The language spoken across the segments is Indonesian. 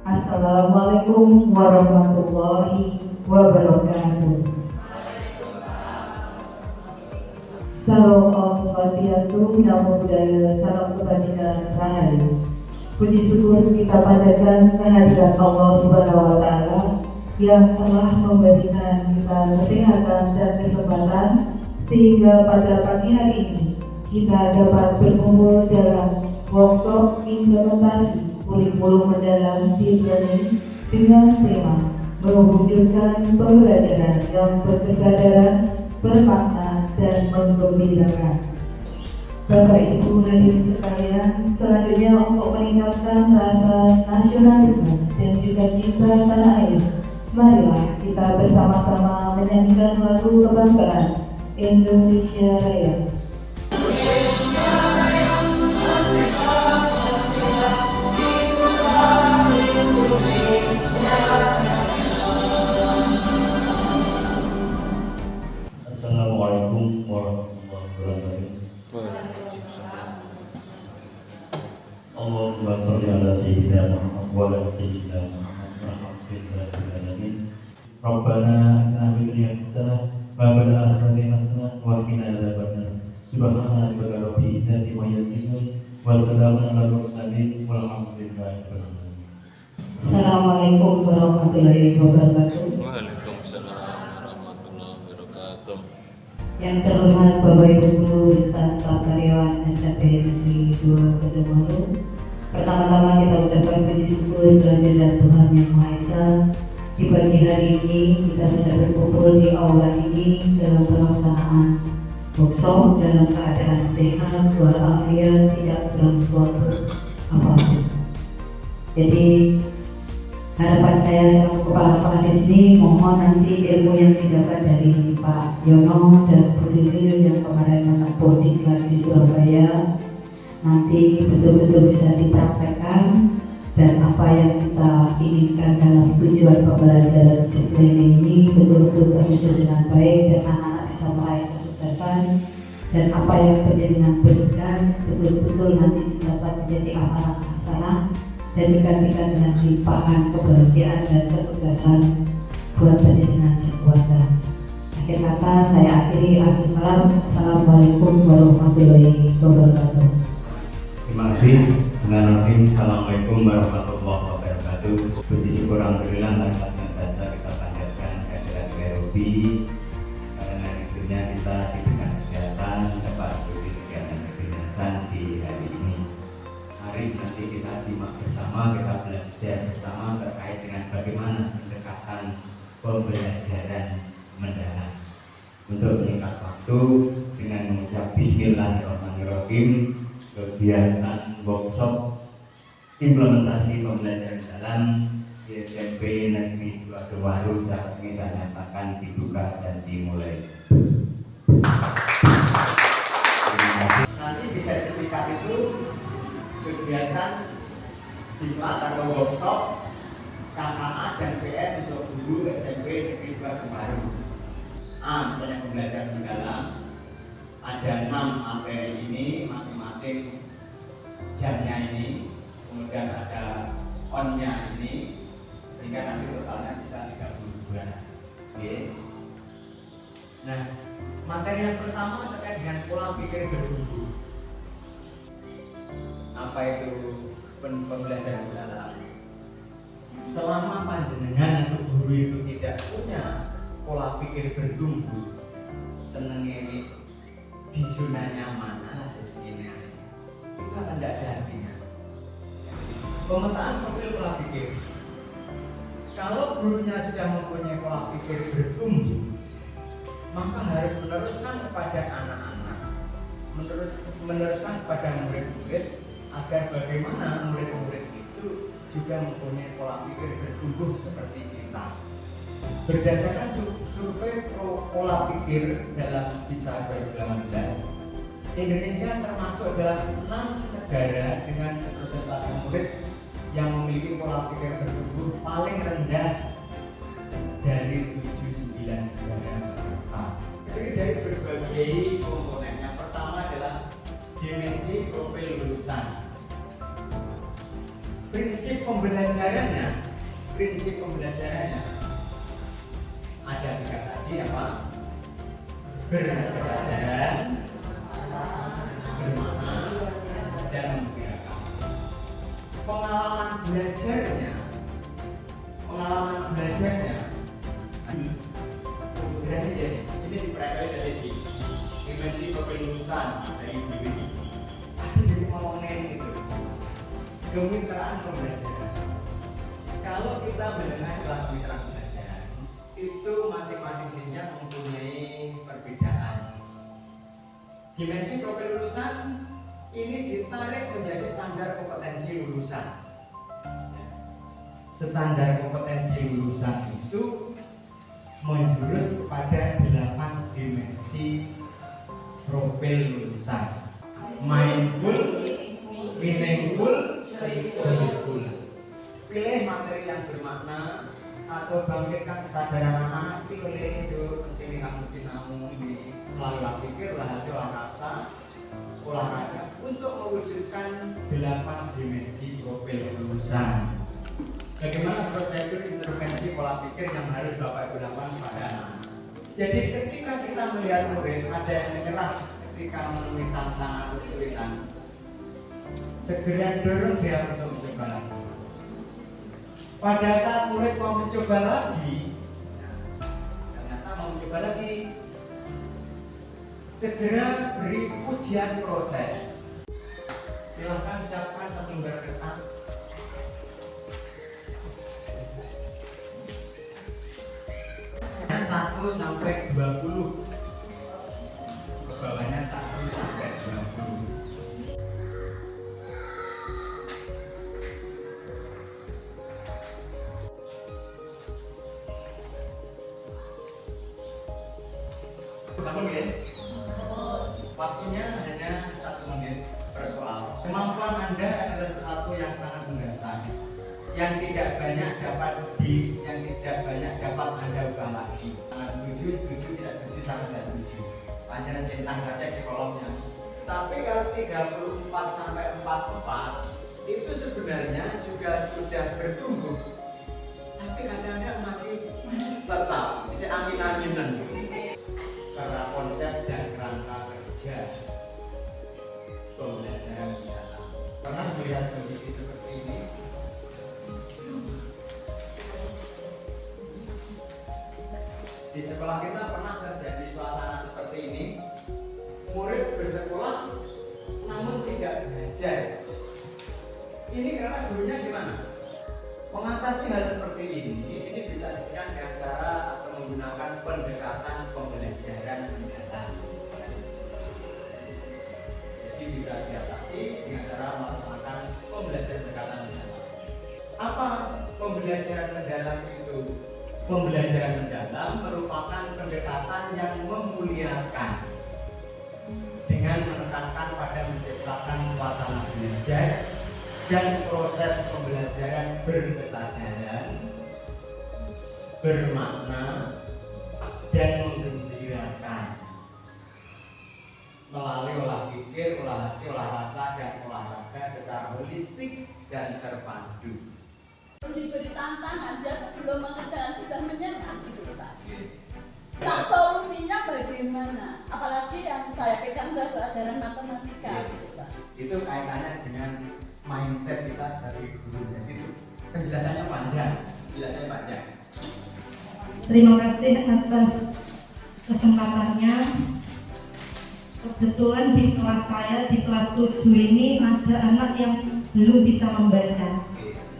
Assalamualaikum warahmatullahi wabarakatuh. Salam Om Swastiastu, Namo Buddhaya, salam kebajikan rahayu. Puji syukur kita panjatkan kehadirat Allah Subhanahu wa Ta'ala yang telah memberikan kita kesehatan dan kesempatan sehingga pada pagi hari ini kita dapat berkumpul dalam workshop implementasi kurikulum mendalam deep learning dengan tema mewujudkan pembelajaran yang berkesadaran, bermakna, dan menggembirakan. Bapak Ibu hadirin sekalian, selanjutnya untuk meningkatkan rasa nasionalisme dan juga cinta tanah air, marilah kita bersama-sama menyanyikan lagu kebangsaan Indonesia Raya. Assalamualaikum warahmatullahi wabarakatuh. Allahumma sholli ala sayyidina Muhammad wa ala sayyidina Muhammad walhamdulillahi alamin. Rabbana atina fid dunya hasanah wa fil akhirati hasanah wa qina adzabannar. Subhana rabbika rabbil izzati amma yasifun wa salamun alal mursalin walhamdulillahi rabbil alamin. Assalamualaikum warahmatullahi wabarakatuh. Waalaikumsalam warahmatullahi wabarakatuh. Yang terhormat Bapak Ibu Guru beserta staf karyawan SMP Negeri 2 Kedungwaru. Pertama-tama kita ucapkan puji syukur kehadirat Tuhan Yang Maha Esa. Di pagi hari ini kita bisa berkumpul di aula ini dalam pelaksanaan workshop dalam keadaan sehat walafiat, tidak kurang suatu apapun. Jadi harapan saya selaku kepala sekolah di sini, mohon nanti ilmu yang didapat dari Pak Yono dan Bu Lili yang kemarin menempuh diklat di Surabaya nanti betul-betul bisa dipraktekkan, dan apa yang kita inginkan dalam tujuan pembelajaran deep learning ini betul-betul terwujud dengan baik dan anak-anak bisa meraih kesuksesan, dan apa yang penjenengan berikan betul-betul nanti dapat menjadi amalan hasanah dan digantikan dengan limpahan kebahagiaan dan kesuksesan buat penjenengan sekuatan. Akhir kata saya akhiri, akhir kalam. Assalamualaikum warahmatullahi wabarakatuh. Terima kasih. Assalamualaikum warahmatullahi wabarakatuh. Puji syukur alhamdulillah atas senantiasa kita panjatkan kehadirat Robi, karena itunya kita diberikan kesehatan dapat mengikuti kegiatan kedinasan di hari ini. Mari nanti kita simak bersama, kita belajar bersama terkait dengan bagaimana pendekatan pembelajaran mendalam. Untuk menyingkat waktu, dengan mengucap Bismillahirrahmanirrahim, kegiatan workshop implementasi pembelajaran dalam di SMP Negeri 2 Kedungwaru saat ini saya nyatakan dibuka dan dimulai. Nanti di sertifikat itu kegiatan diklat atau workshop KKA dan PR untuk guru SMP Negeri 2 Kedungwaru. Misalnya pembelajaran mendalam, ada 6 materi ini, masing-masing jamnya ini, kemudian ada on-nya ini, sehingga nanti totalnya bisa 32. Oke. Nah, materi yang pertama terkait dengan pola pikir bertumbuh. Apa itu pembelajaran mendalam? Selama panjenengan atau guru itu tidak punya pola pikir bertumbuh, senengnya ini di zona nyaman, itu akan tidak ada artinya. Pemetaan profil pola pikir. Kalau gurunya sudah mempunyai pola pikir bertumbuh, maka harus meneruskan kepada anak-anak, meneruskan kepada murid-murid, agar bagaimana murid-murid itu juga mempunyai pola pikir bertumbuh seperti kita. Berdasarkan survei pola pikir dalam PISA 2018, Indonesia termasuk dalam 6 negara dengan persentase murid yang memiliki pola pikir bertumbuh paling rendah dari 79 negara peserta. Jadi dari berbagai komponen, yang pertama adalah dimensi profil lulusan. prinsip pembelajarannya ada 3 tadi apa? Berkesadaran, bermakna, dan menggerakkan. Pengalaman belajarnya berarti jadi ini dipraktek dari dimensi kelulusan dari diri. Aku jadi ngomongin gitu. Kemitraan pembelajaran. Kalau kita mendengar istilah kemitraan pembelajaran, itu masing-masing jenjang mempunyai perbedaan. Dimensi kelulusan ini ditarik menjadi standar kompetensi lulusan. Standar kompetensi lulusan itu menjurus pada 8 dimensi profil lulusan: mindful, meaningful, joyful. Pilih materi yang bermakna atau bangkitkan kesadaran anak. Pilih itu penting kamu sinau di melalui pikir, hati, rasa, olahraga untuk mewujudkan 8 dimensi profil lulusan. Bagaimana prosedur intervensi pola pikir yang harus Bapak Ibu lakukan pada anak? Jadi ketika kita melihat murid ada yang menyerah ketika menemui tantangan atau kesulitan, segera dorong dia untuk mencoba lagi. Pada saat murid mau mencoba lagi, ternyata mau mencoba lagi, segera beri pujian proses. Silahkan siapkan 1 lembar kertas. Satu sampai 20. Bawahnya 1 sampai 20. Satu menit. Waktunya hanya 1 menit per soal. Kemampuan Anda adalah sesuatu yang sangat mendasar, yang tidak banyak dapat Anda ubah lagi. Sangat setuju, tidak setuju, sangat tidak setuju. Panjang centang saja di kolomnya. Tapi kalau 34 sampai 44 itu sebenarnya juga sudah bertumbuh. Tapi kadang-kadang masih tetap bisa angin-anginan. Karena konsep dan kerangka kerja pembelajaran mendalam. Pernah melihat kondisi seperti ini? Di sekolah kita pernah terjadi suasana seperti ini. Murid bersekolah namun tidak belajar. Ini karena gurunya gimana? Mengatasi hal seperti ini bisa diselesaikan dengan cara atau menggunakan pendekatan pembelajaran mendalam. Jadi bisa diatasi dengan cara melaksanakan pembelajaran pendekatan mendalam. Apa pembelajaran mendalam itu? Pembelajaran mendalam merupakan pendekatan yang memuliakan dengan menekankan pada menciptakan suasana belajar dan proses pembelajaran berkesadaran, bermakna, dan menggembirakan melalui olah pikir, olah hati, olah rasa, dan olahraga secara holistik dan terpadu. Diberi tantangan aja sebelum mengerjakan sudah menyerah gitu Pak. Tak solusinya bagaimana? Apalagi yang saya pegang adalah pelajaran matematika gitu Pak. Itu kaitannya dengan mindset kita sebagai guru. Jadi itu penjelasannya panjang. Terima kasih atas kesempatannya. Kebetulan di kelas saya, di kelas 7 ini ada anak yang belum bisa membaca.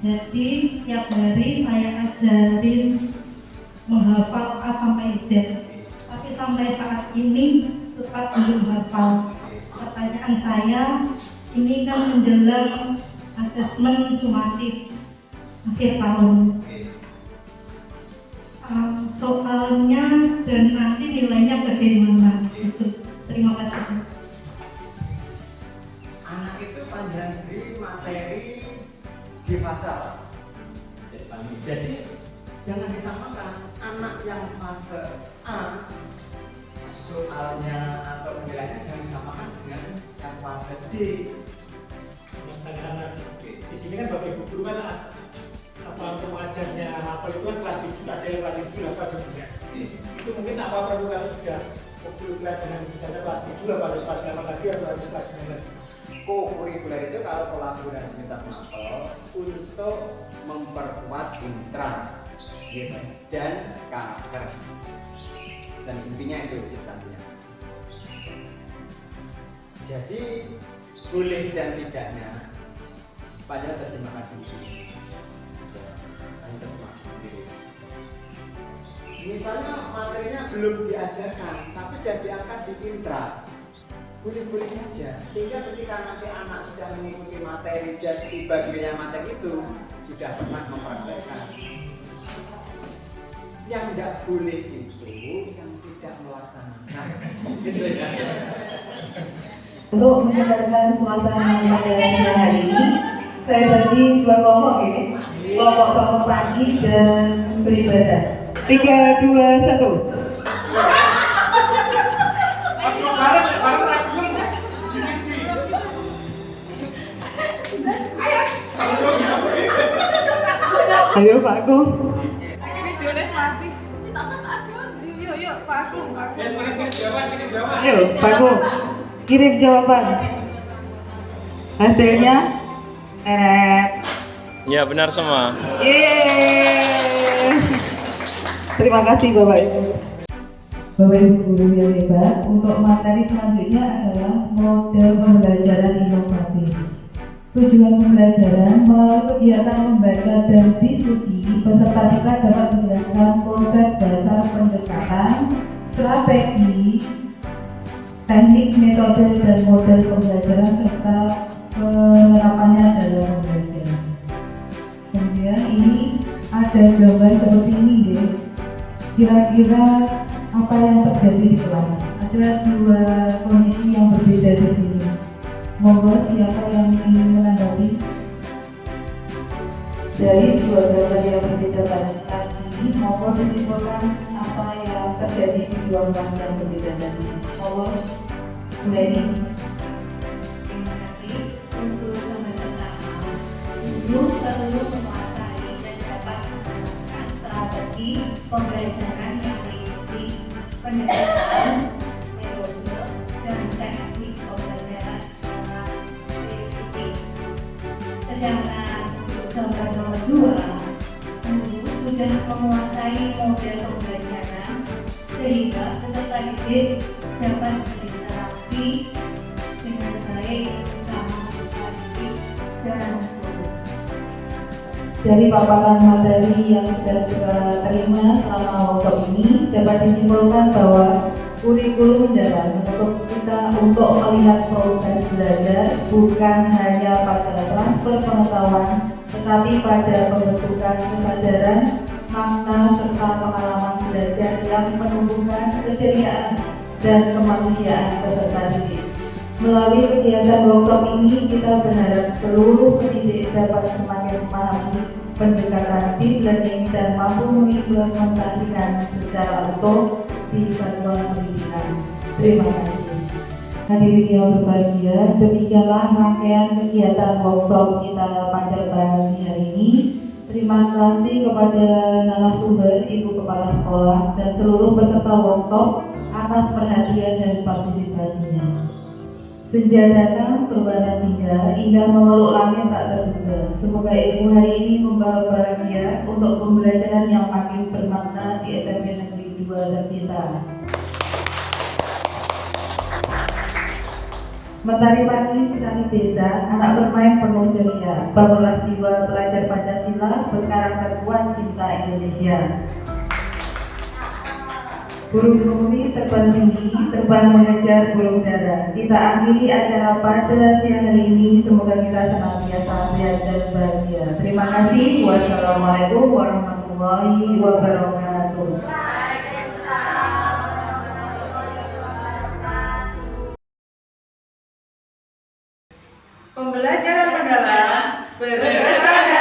Jadi setiap hari saya ajarin menghafal A sampai Z. Tapi sampai saat ini tetap belum hafal. Pertanyaan saya, ini kan menjelang asesmen sumatif akhir tahun. Soalnya dan nanti nilainya bagaimana? Gitu. Terima kasih. Anak itu panjang di materi di fase. Jadi jangan disamakan anak yang fase A soalnya atau nilainya jangan disamakan dengan yang fase D. di sini kan Bapak Ibu guru kan apa untuk mengajarnya rapel itu kan kelas 7, ada yang kelas 7 lah kelas 9. Itu mungkin apa perlu kalau sudah kurikuler dengan misalnya kelas 7 lah harus kelas 8 lagi atau harus kelas 9 lagi? Kurikuler itu kalau kolaborasi lintas mapel untuk memperkuat intra gitu, dan karakter, dan intinya itu substansinya. Jadi boleh dan tidaknya pada terjemahkan diri. Misalnya materinya belum diajarkan, tapi sudah diangkat di intra, boleh-boleh saja. Sehingga ketika nanti anak sudah mengikuti materi, jadi bagian materi itu sudah pernah mempraktekkan. Yang tidak boleh itu yang tidak melaksanakan. Gitu ya. Untuk menyebarkan suasana siang hari ini, saya bagi dua kelompok ini, kelompok bangun pagi dan beribadah. 3, 2, 1. Ayo Pak Agung. Yuk, Pak Agung. Ayo Pak Agung. Kirim jawaban. Hasilnya teret. Ya benar semua. Yeay. Terima kasih Bapak Ibu. Bapak Ibu guru yang hebat, untuk materi selanjutnya adalah model pembelajaran inovatif. Tujuan pembelajaran melalui kegiatan membaca dan diskusi, peserta kita dapat menjelaskan konsep dasar pendekatan, strategi, teknik, metode, dan model pembelajaran serta penerapannya dalam pembelajaran. Kemudian ini ada gambar seperti ini ya. Kira-kira apa yang terjadi di kelas? Ada dua kondisi yang berbeda di sini. Monggo siapa yang ingin menanggapi? Dari dua gambar yang berbeda tadi, monggo disimpulkan apa yang terjadi di dua kelas yang berbeda tadi. Monggo, Bu Leni. Terima kasih untuk gambar pertama. Guru perlu menguasai dan dapat menggunakan strategi pembelajaran yang mengikuti pendekatan, metode, dan teknik pembelajaran secara spesifik. Sedangkan untuk gambar nomor 2, guru sudah menguasai model pembelajaran sehingga peserta didik dapat berinteraksi dengan baik bersama peserta didik dan guru. Dari paparan materi yang sudah kita terima selama workshop ini dapat disimpulkan bahwa kurikulum dalam menuntut kita untuk melihat proses belajar bukan hanya pada transfer pengetahuan, tetapi pada pembentukan kesadaran, makna serta pengalaman belajar yang menumbuhkan keceriaan dan kemanusiaan peserta didik. Melalui kegiatan workshop ini, kita berharap seluruh pendidik dapat semakin memahami pendekatan deep learning dan mampu mengimplementasikan secara utuh di satuan pendidikan. Terima kasih. Hadirin yang berbahagia, demikianlah rangkaian kegiatan workshop kita pada pagi hari ini. Terima kasih kepada narasumber, Ibu Kepala Sekolah, dan seluruh peserta workshop atas perhatian dan partisipasinya. Senja datang berwarna jingga, indah memeluk langit tak terduga. Semoga Ibu hari ini membawa bahagia untuk pembelajaran yang makin bermakna di SMP Negeri 2 Tercinta. Mentari pagi sinari desa, anak bermain penuh ceria. Bangunlah jiwa pelajar Pancasila, berkarakter kuat cinta Indonesia. Burung murni terbang tinggi, terbang mengejar burung dara. Kita akhiri acara pada siang hari ini. Semoga kita senantiasa sehat dan bahagia. Terima kasih. Wassalamualaikum warahmatullahi wabarakatuh. Pembelajaran mendalam berdasarkan